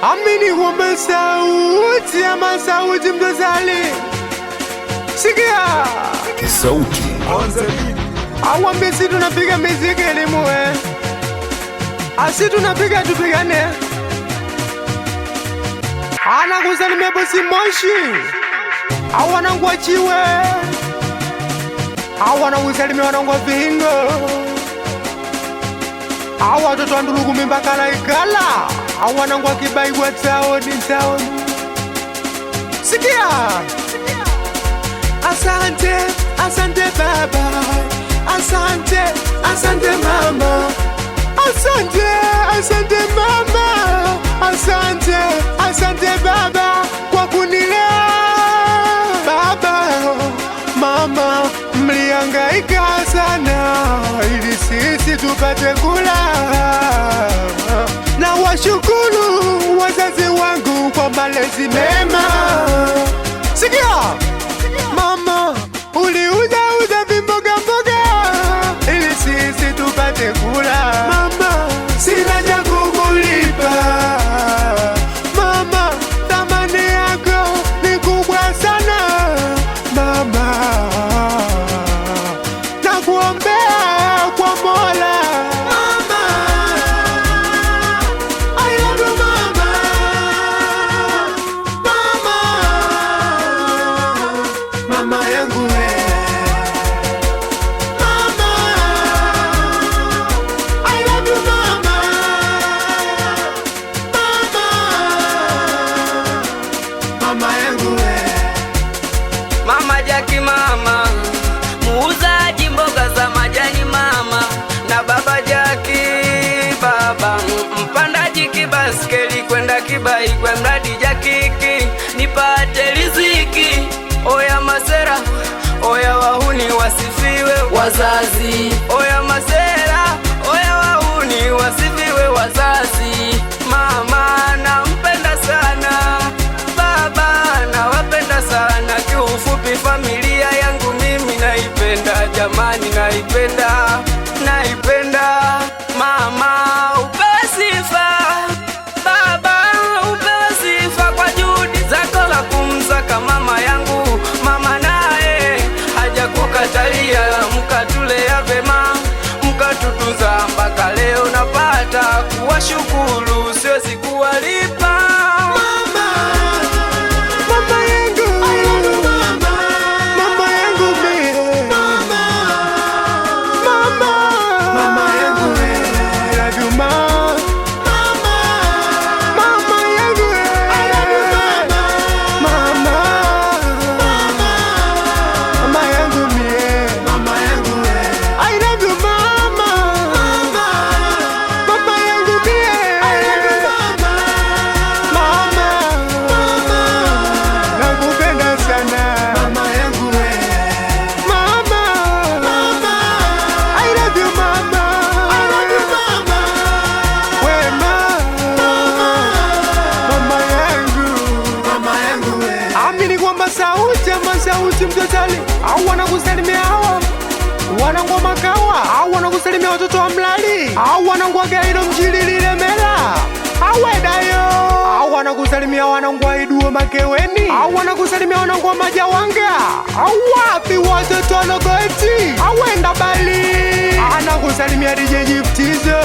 Amini kwamba sauti ama sauti Mtozali. Sikia sauti awambe si tunapiga miziki elimu asi tunapiga tupigane. Ana kusalimia bosi Moshi awana ngwachiwe awana kusalimia wanangwa vingo awa watoto wa Ndulugu mimbakala ikala awana ngwa kibaigwa taoni. Sikia asante, asante baba, asante, asante mama, asante, asante mama, asante, asante baba kwa kunilea. Baba, mama, mlihangaika sana ili sisi tupate kula. Na washukuru wazazi wangu kwa malezi mema. Sikia mama, uliuza vimboga ili sisi tupate kula. Mama, sina cha kukulipa. Mama, thamani yako ni kubwa sana. Mama, nakuombea kwa Mola. Mama, I love you mama. Mama yangu Mama Jaki mama, muuzaji mboga za majani mama, na baba Jaki baba, mpandaji kibaskeli kwenda Kibaigwe, mradi Jakiki nipate riziki. Oya masera, oya wahuni wasifiwe wazazi. Oya masera, oya wahuni wasifiwe wazazi. Mama nampenda sana, baba nawapenda sana. Kiufupi familia yangu mimi naipenda, jamani naipenda, naipenda. Mama upewe sifa, baba upewe sifa kwa juhudi zako la kumzaka mama yangu. Mama naye haja kukatalia, mkatulea vema, mkatutunza mpaka leo napata kuwashukuru, siwezi kuwalipa. Sauti Mtozali awana kusalimia hawa wanangwa makawa awana kusalimia watoto wa Mlali awana ngwa Gairo Mjilili Lemela awedayo awana kusalimia wanangwa Iduo Makeweni awana kusalimia wanangwa Majawanga awapi watoto wa Logoti awenda Bali ana kusalimia DJ Giftizo.